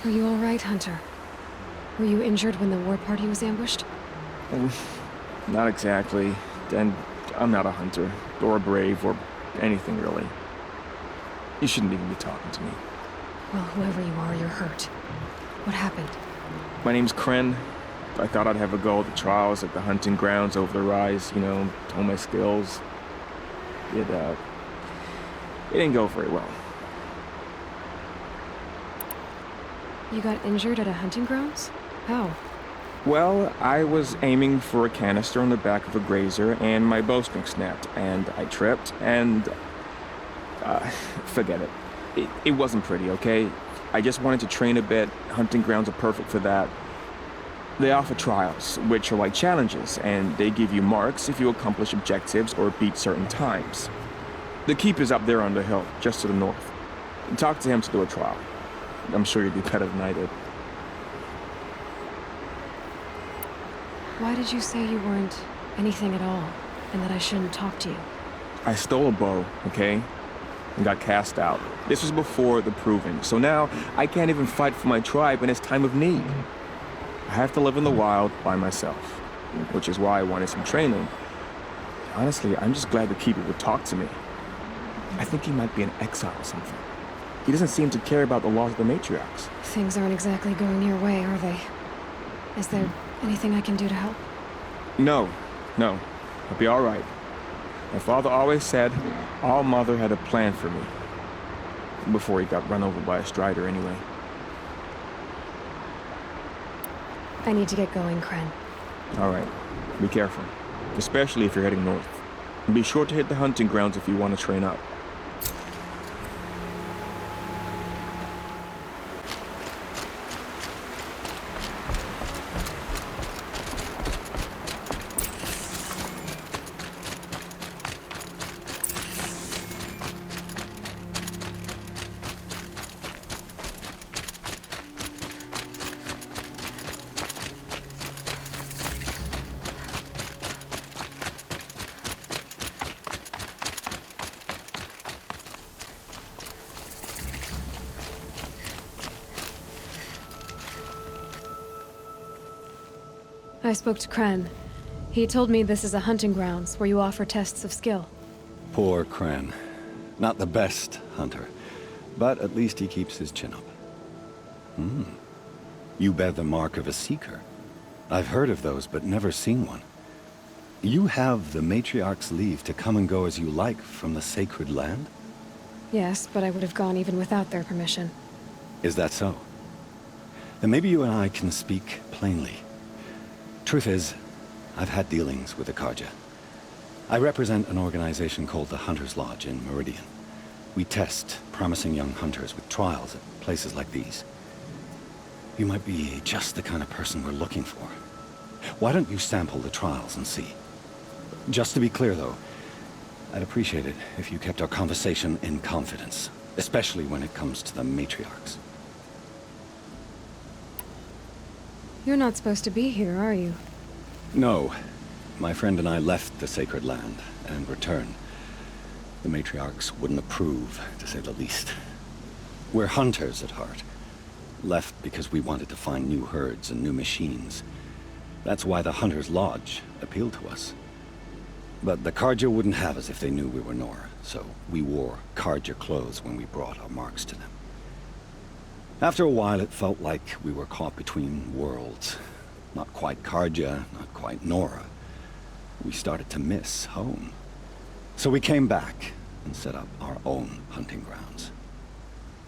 Are you all right, Hunter? Were you injured when the war party was ambushed? Well, not exactly. And I'm not a hunter, or a brave, or anything really. You shouldn't even be talking to me. Well, whoever you are, you're hurt. What happened? My name's Kren. I thought I'd have a go at the trials at the hunting grounds over the rise, you know, hone my skills. It didn't go very well. You got injured at a hunting grounds? How? Well, I was aiming for a canister on the back of a grazer, and my bowstring snapped, and I tripped, and... forget it. It wasn't pretty, okay? I just wanted to train a bit. Hunting grounds are perfect for that. They offer trials, which are like challenges, and they give you marks if you accomplish objectives or beat certain times. The Keeper's up there on the hill, just to the north. Talk to him to do a trial. I'm sure you'd be better than I did. Why did you say you weren't anything at all, and that I shouldn't talk to you? I stole a bow, okay? And got cast out. This was before the Proving, so now I can't even fight for my tribe in its time of need. I have to live in the wild by myself, which is why I wanted some training. Honestly, I'm just glad the Keeper would talk to me. I think he might be in exile or something. He doesn't seem to care about the laws of the matriarchs. Things aren't exactly going your way, are they? Is there anything I can do to help? No. I'll be all right. My father always said All Mother had a plan for me. Before he got run over by a strider, anyway. I need to get going, Kren. All right. Be careful. Especially if you're heading north. And be sure to hit the hunting grounds if you want to train up. I spoke to Kren. He told me this is a hunting grounds where you offer tests of skill. Poor Kren. Not the best hunter, but at least he keeps his chin up. You bear the mark of a seeker. I've heard of those, but never seen one. You have the Matriarch's leave to come and go as you like from the sacred land? Yes, but I would have gone even without their permission. Is that so? Then maybe you and I can speak plainly. Truth is, I've had dealings with the Carja. I represent an organization called the Hunter's Lodge in Meridian. We test promising young hunters with trials at places like these. You might be just the kind of person we're looking for. Why don't you sample the trials and see? Just to be clear, though, I'd appreciate it if you kept our conversation in confidence, especially when it comes to the matriarchs. You're not supposed to be here, are you? No. My friend and I left the sacred land and returned. The matriarchs wouldn't approve, to say the least. We're hunters at heart. Left because we wanted to find new herds and new machines. That's why the Hunter's Lodge appealed to us. But the Carja wouldn't have us if they knew we were Nora, so we wore Carja clothes when we brought our marks to them. After a while, it felt like we were caught between worlds. Not quite Carja, not quite Nora. We started to miss home. So we came back and set up our own hunting grounds.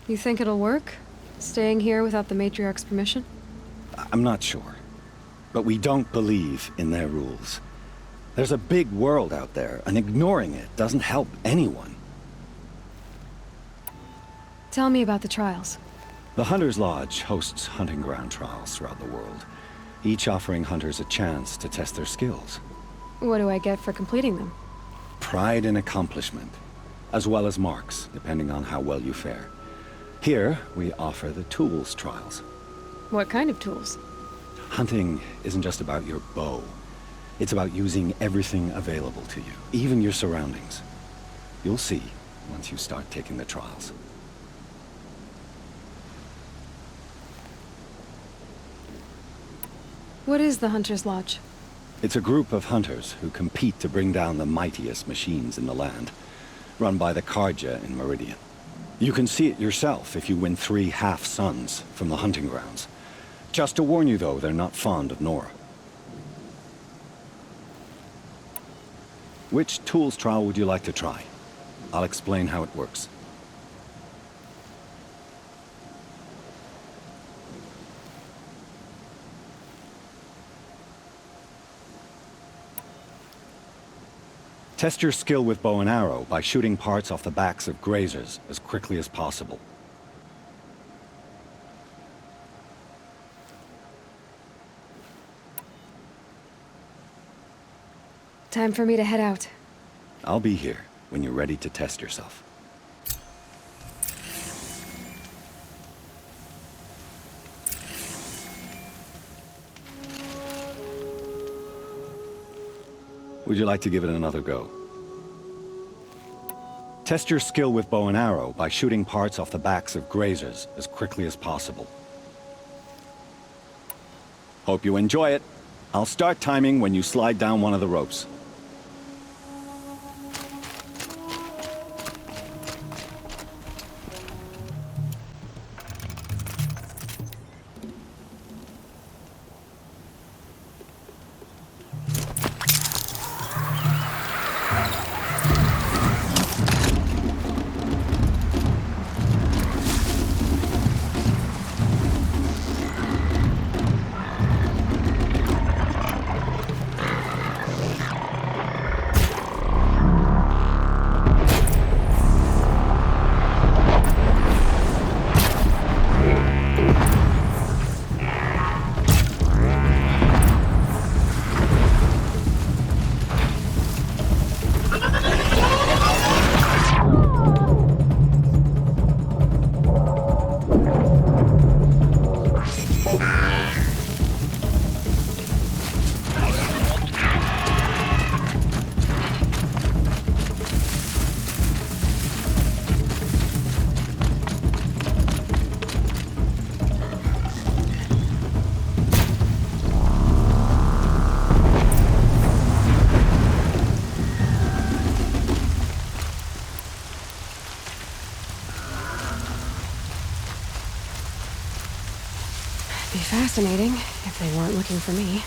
You think it'll work? Staying here without the matriarch's permission? I'm not sure. But we don't believe in their rules. There's a big world out there, and ignoring it doesn't help anyone. Tell me about the trials. The Hunter's Lodge hosts hunting ground trials throughout the world, each offering hunters a chance to test their skills. What do I get for completing them? Pride in accomplishment, as well as marks, depending on how well you fare. Here, we offer the tools trials. What kind of tools? Hunting isn't just about your bow. It's about using everything available to you, even your surroundings. You'll see once you start taking the trials. What is the Hunter's Lodge? It's a group of hunters who compete to bring down the mightiest machines in the land, run by the Carja in Meridian. You can see it yourself if you win 3 half-suns from the hunting grounds. Just to warn you, though, they're not fond of Nora. Which tools trial would you like to try? I'll explain how it works. Test your skill with bow and arrow by shooting parts off the backs of grazers as quickly as possible. Time for me to head out. I'll be here when you're ready to test yourself. Would you like to give it another go? Test your skill with bow and arrow by shooting parts off the backs of grazers as quickly as possible. Hope you enjoy it. I'll start timing when you slide down one of the ropes. Be fascinating if they weren't looking for me.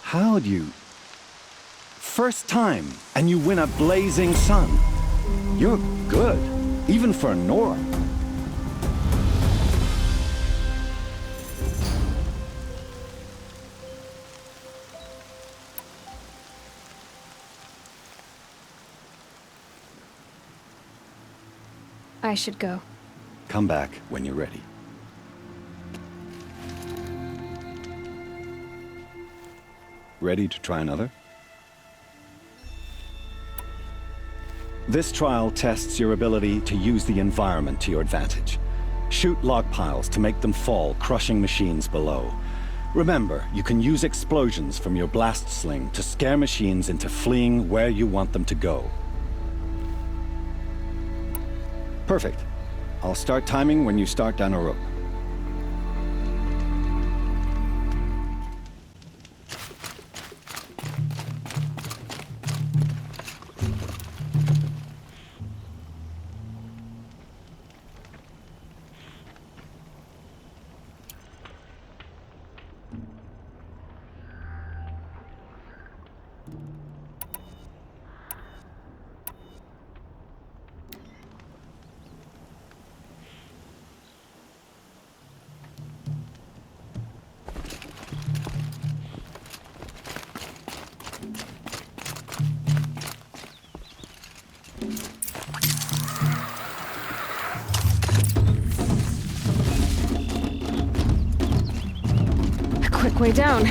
How'd you... First time, and you win a blazing sun. You're good, even for Nora. I should go. Come back when you're ready. Ready to try another? This trial tests your ability to use the environment to your advantage. Shoot log piles to make them fall, crushing machines below. Remember, you can use explosions from your blast sling to scare machines into fleeing where you want them to go. Perfect. I'll start timing when you start down a rope. Walkway down.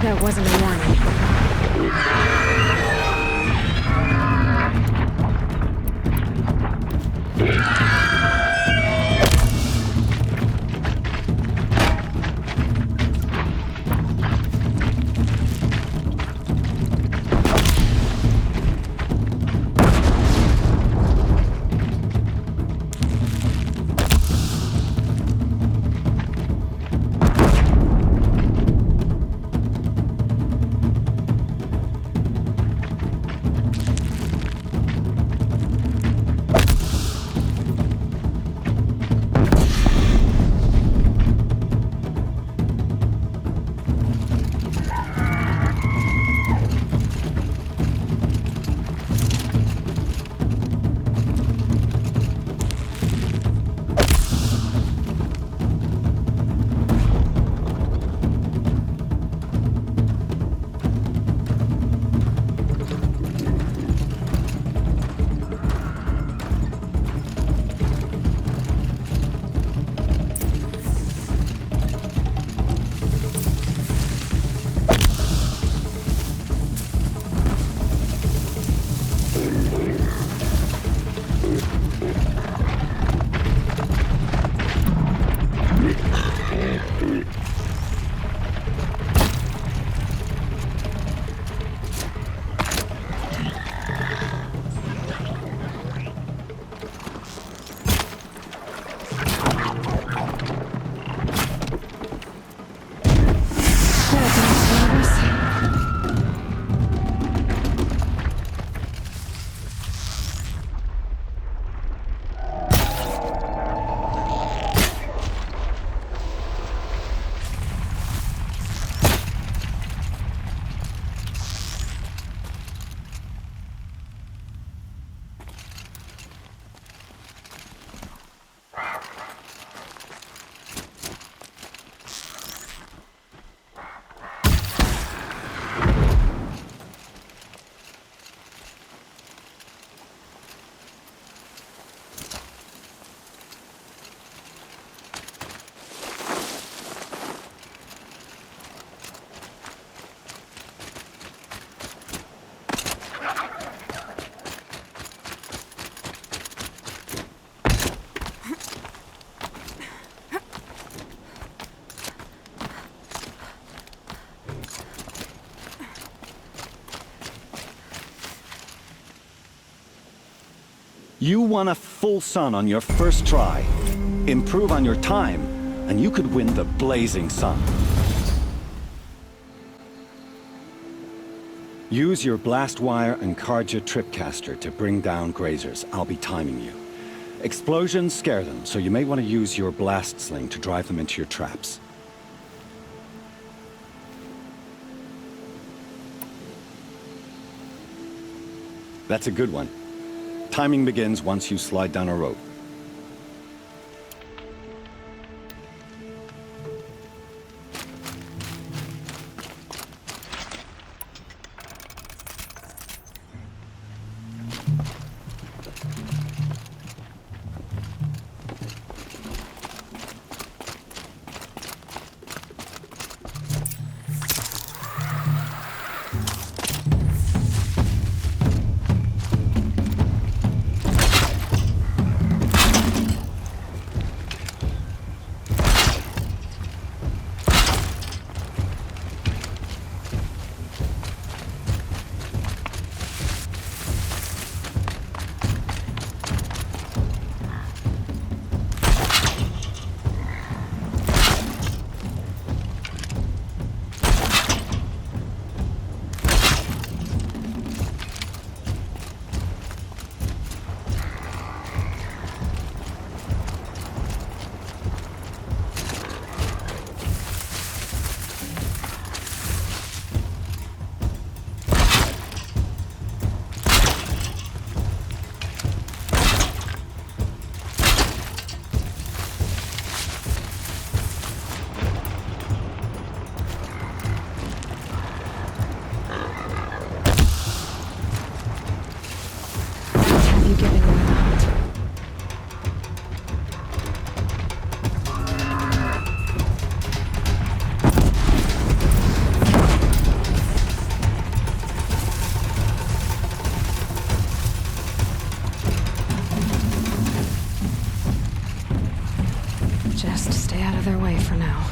That wasn't a warning. You won a full sun on your first try. Improve on your time, and you could win the Blazing Sun. Use your blast wire and Carja tripcaster to bring down grazers. I'll be timing you. Explosions scare them, so you may want to use your blast sling to drive them into your traps. That's a good one. Timing begins once you slide down a rope. you getting away with the hunt? Just stay out of their way for now.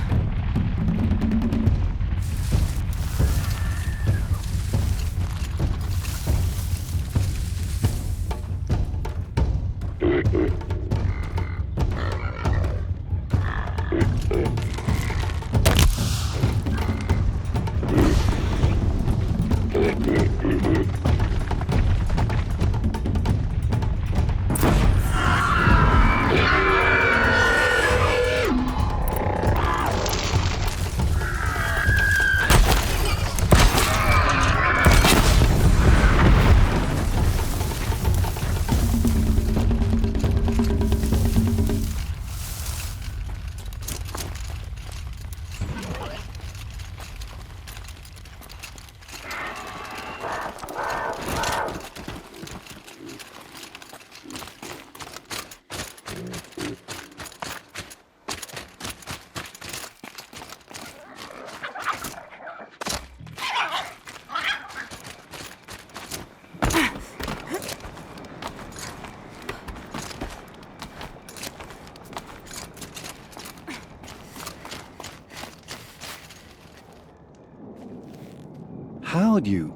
How'd you?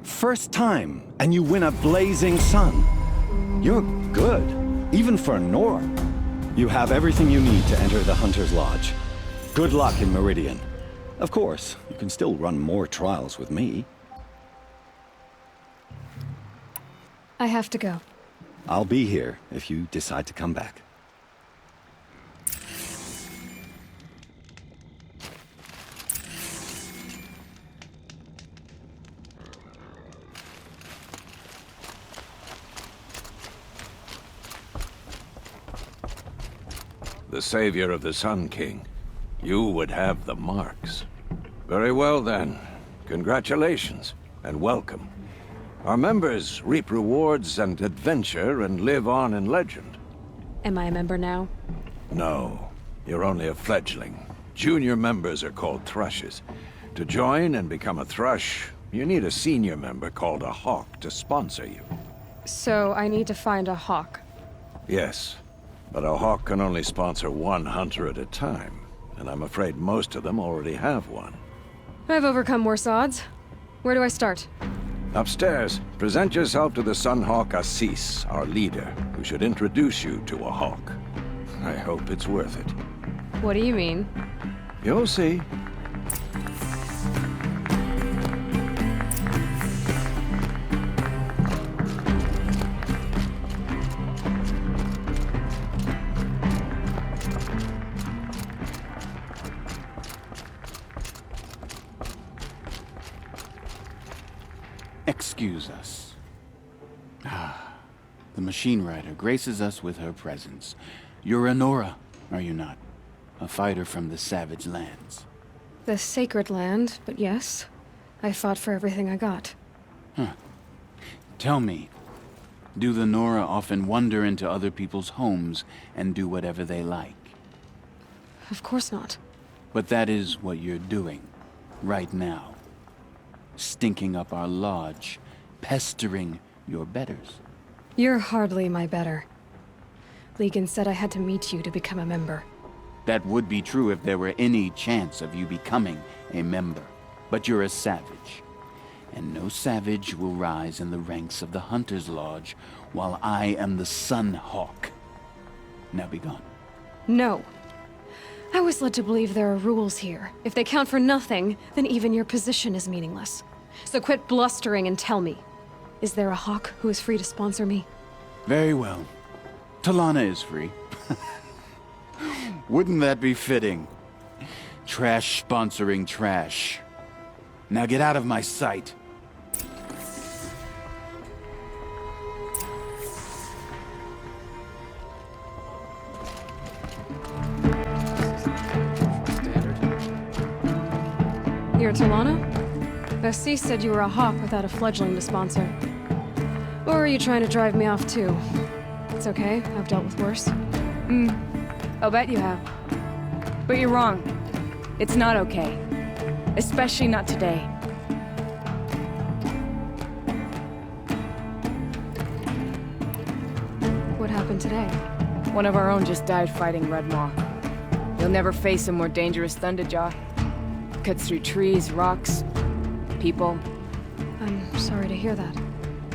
First time, and you win a blazing sun. You're good, even for Nora. You have everything you need to enter the Hunter's Lodge. Good luck in Meridian. Of course, you can still run more trials with me. I have to go. I'll be here if you decide to come back. The savior of the Sun King. You would have the marks. Very well then. Congratulations, and welcome. Our members reap rewards and adventure and live on in legend. Am I a member now? No, you're only a fledgling. Junior members are called Thrushes. To join and become a Thrush, you need a senior member called a Hawk to sponsor you. So I need to find a hawk. Yes, but a Hawk can only sponsor one hunter at a time, and I'm afraid most of them already have one. I've overcome worse odds. Where do I start? Upstairs, present yourself to the Sunhawk Assis, our leader, who should introduce you to a hawk. I hope it's worth it. What do you mean? You'll see. Excuse us. The Machine Rider graces us with her presence. You're a Nora, are you not? A fighter from the Savage Lands. The Sacred Land, but yes. I fought for everything I got. Tell me, do the Nora often wander into other people's homes and do whatever they like? Of course not. But that is what you're doing, right now. Stinking up our lodge, pestering your betters. You're hardly my better. Legan said I had to meet you to become a member. That would be true if there were any chance of you becoming a member. But you're a savage. And no savage will rise in the ranks of the Hunter's Lodge while I am the Sun Hawk. Now be gone. No. I was led to believe there are rules here. If they count for nothing, then even your position is meaningless. So quit blustering and tell me. Is there a hawk who is free to sponsor me? Very well. Talana is free. Wouldn't that be fitting? Trash sponsoring trash. Now get out of my sight. Standard. You're Talana? Assis said you were a hawk without a fledgling to sponsor. Or are you trying to drive me off too? It's okay, I've dealt with worse. I'll bet you have. But you're wrong. It's not okay. Especially not today. What happened today? One of our own just died fighting Red Maw. You'll never face a more dangerous Thunderjaw. Cuts through trees, rocks, people. I'm sorry to hear that.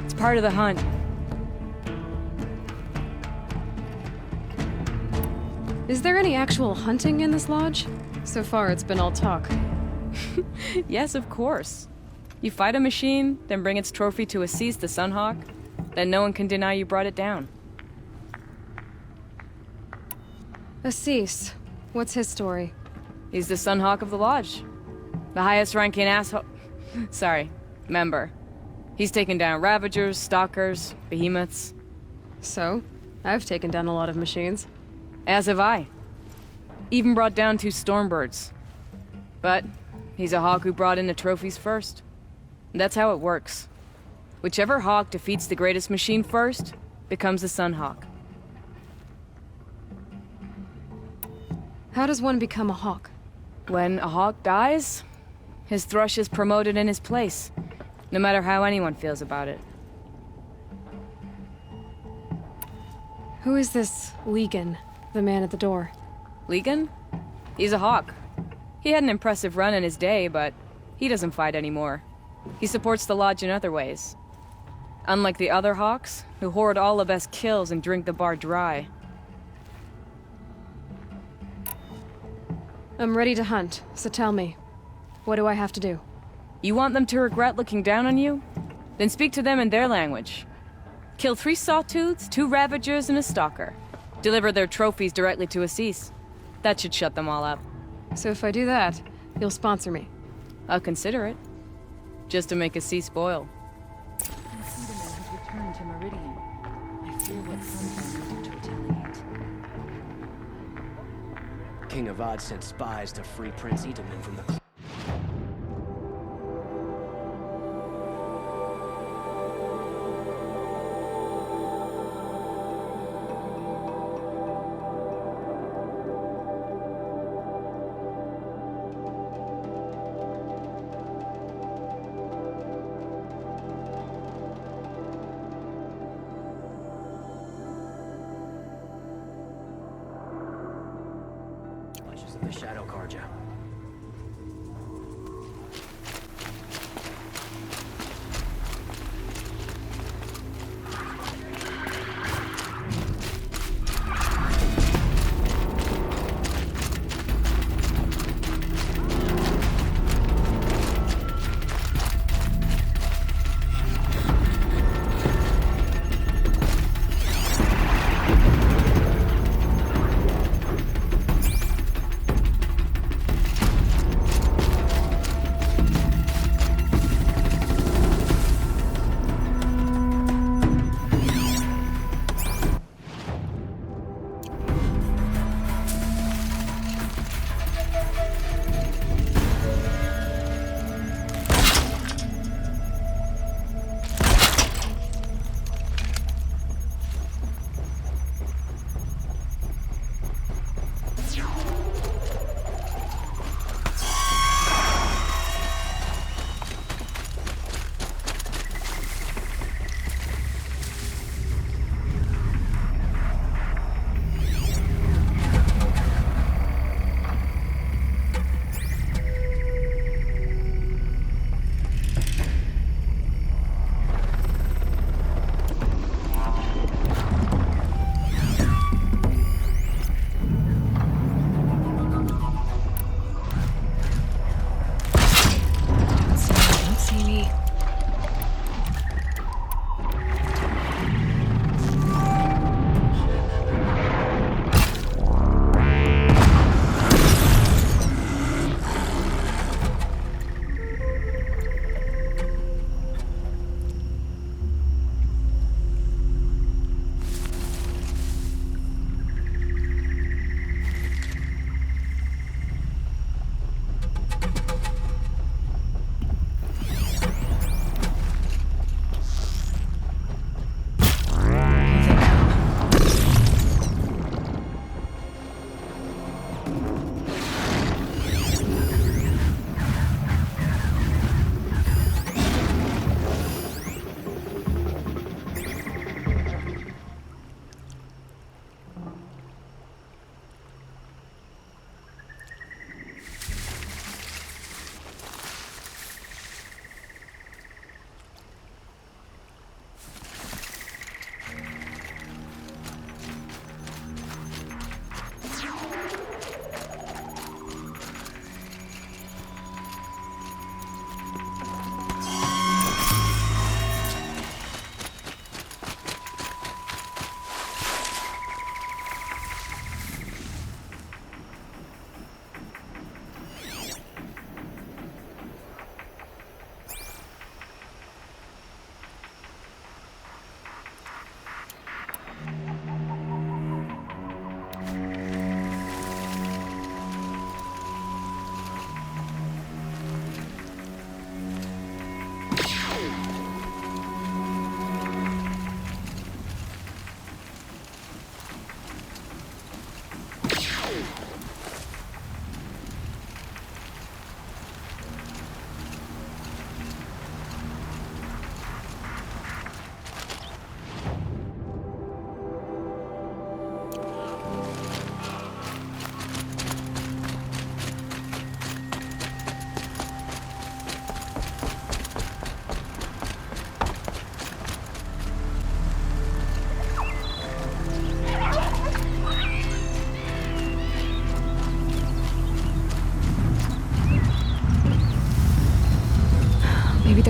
It's part of the hunt. Is there any actual hunting in this lodge? So far, it's been all talk. Yes, of course. You fight a machine, then bring its trophy to Assis the Sunhawk, then no one can deny you brought it down. Assis. What's his story? He's the Sunhawk of the Lodge. The highest ranking asshole... Sorry, member. He's taken down Ravagers, Stalkers, Behemoths. So, I've taken down a lot of machines. As have I. Even brought down 2 Stormbirds. But he's a hawk who brought in the trophies first. That's how it works. Whichever hawk defeats the greatest machine first becomes the Sunhawk. How does one become a hawk? When a hawk dies, his thrush is promoted in his place, no matter how anyone feels about it. Who is this Legan, the man at the door? Legan? He's a hawk. He had an impressive run in his day, but he doesn't fight anymore. He supports the Lodge in other ways. Unlike the other hawks, who hoard all the best kills and drink the bar dry. I'm ready to hunt, so tell me. What do I have to do? You want them to regret looking down on you? Then speak to them in their language. Kill 3 Sawtooths, 2 Ravagers, and a Stalker. Deliver their trophies directly to Assis. That should shut them all up. So if I do that, you'll sponsor me. I'll consider it. Just to make Assis boil. King Avad sent spies to free Prince Itamen from the... of the Shadow Carja.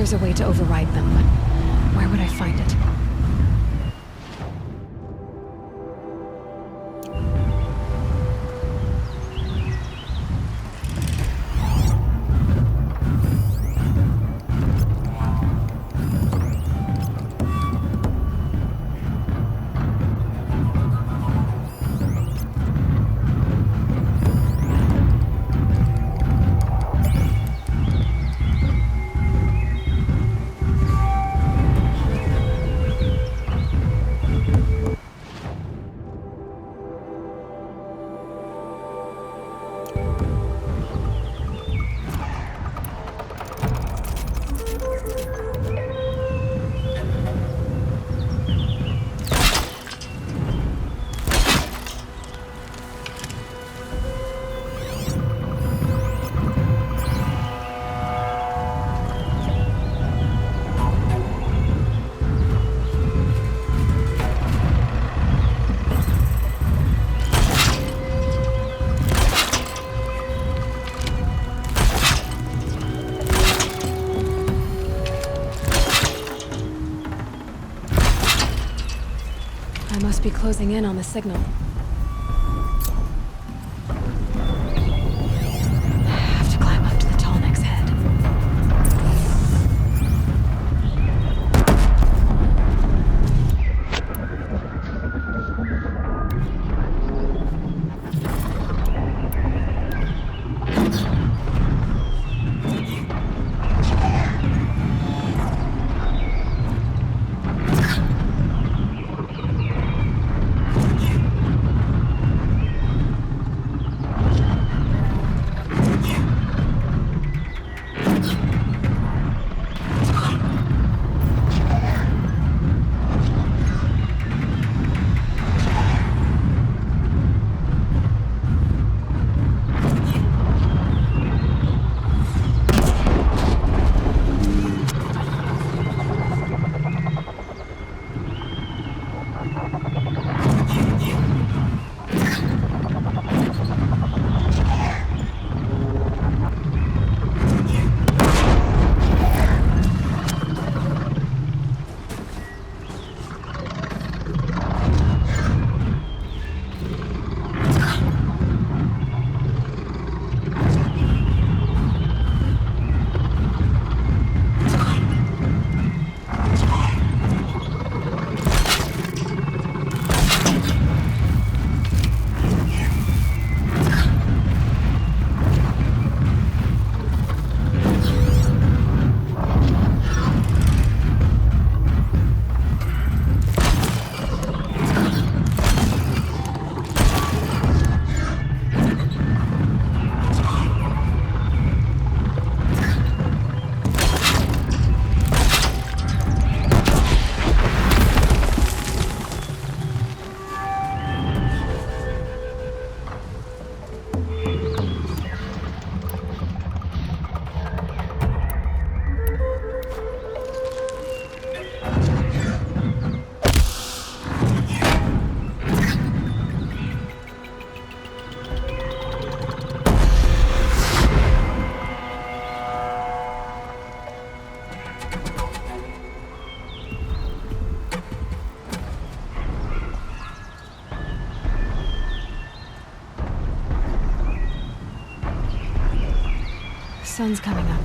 there's a way to override them, but where would I find it? I must be closing in on the signal. I have to climb up to the Tallneck's head. Sun's coming up.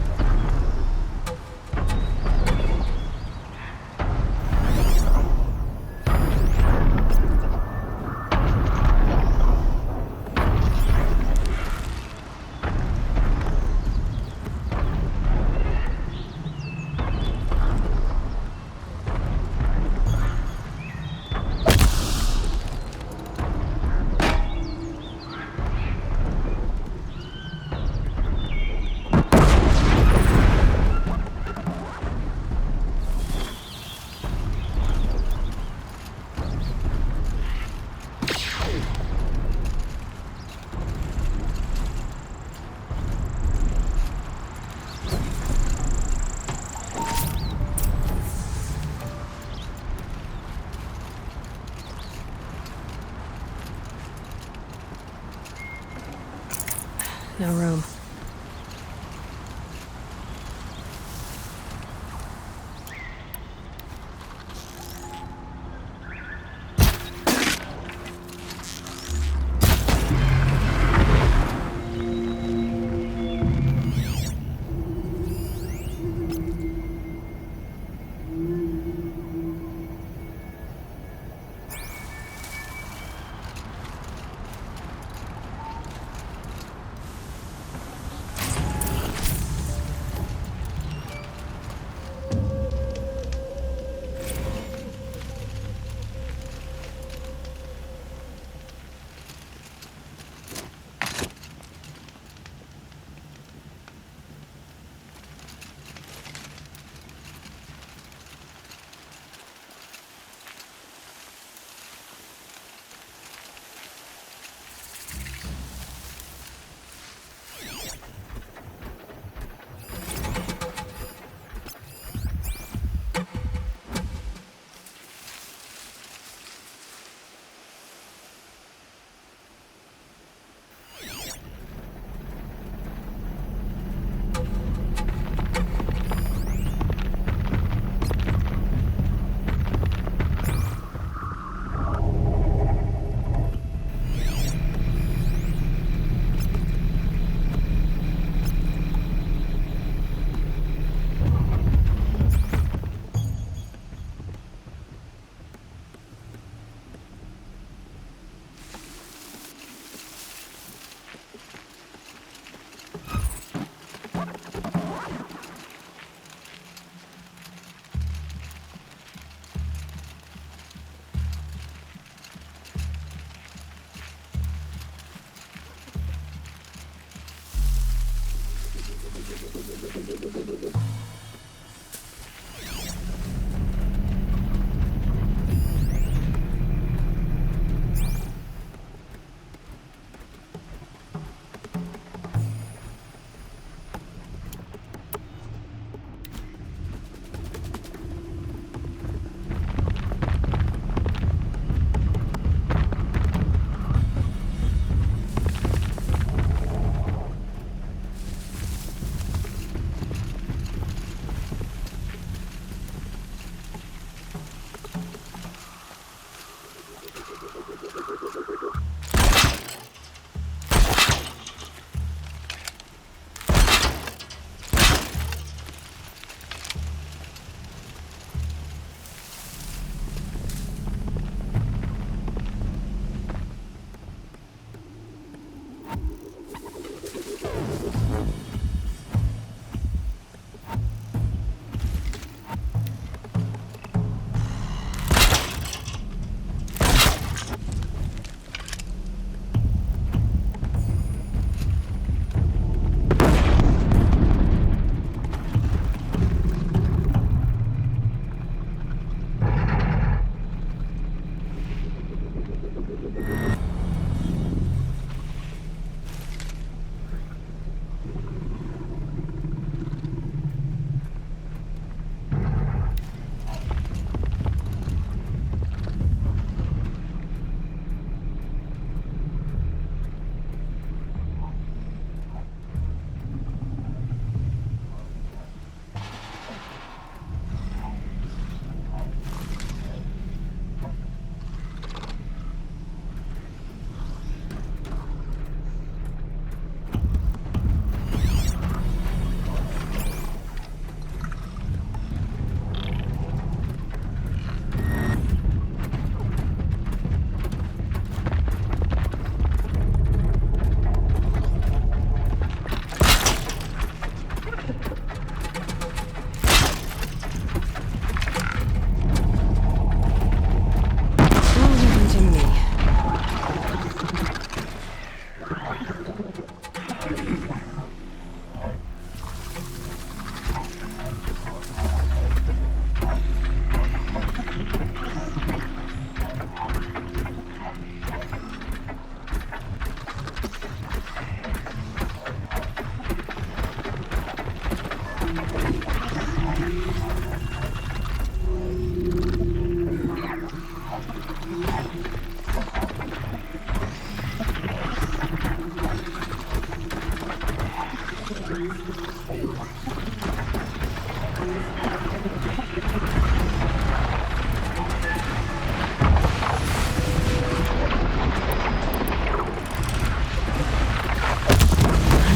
No room.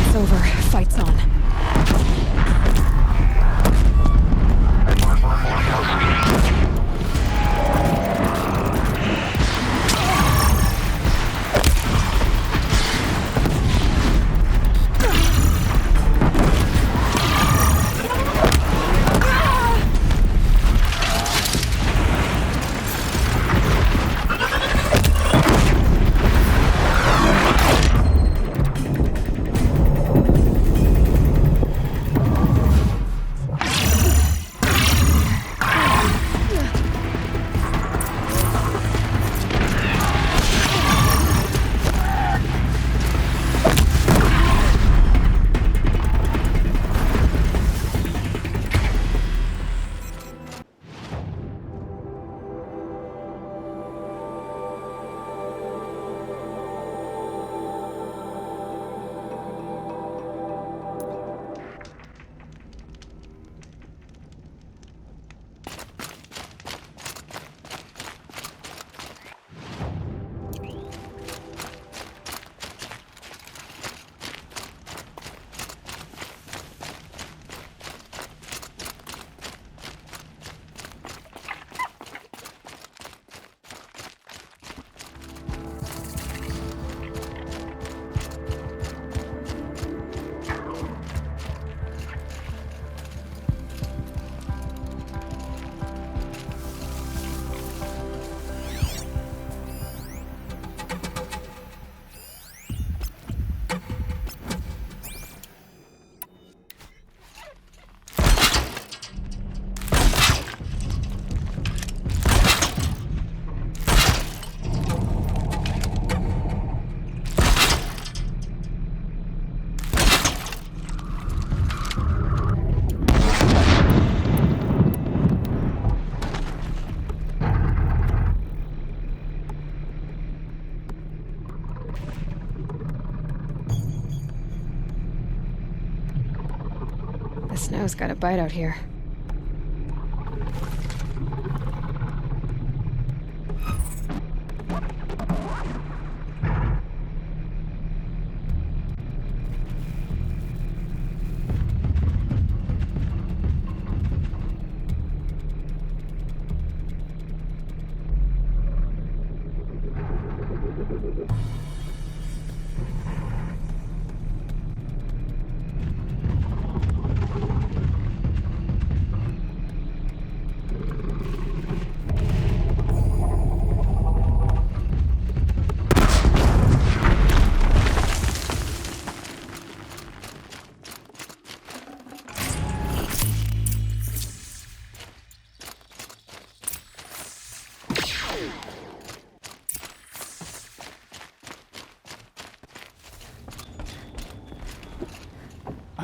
It's over. Fight's on. The snow's got a bite out here.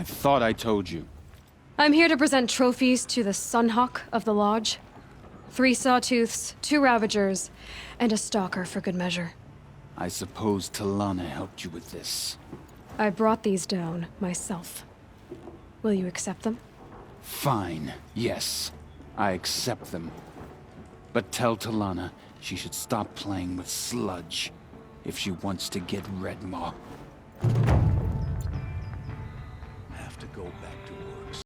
I thought I told you. I'm here to present trophies to the Sunhawk of the Lodge. 3 Sawtooths, 2 Ravagers, and a Stalker for good measure. I suppose Talana helped you with this. I brought these down myself. Will you accept them? Fine, yes. I accept them. But tell Talana she should stop playing with sludge if she wants to get Redmaw. Have to go back to work.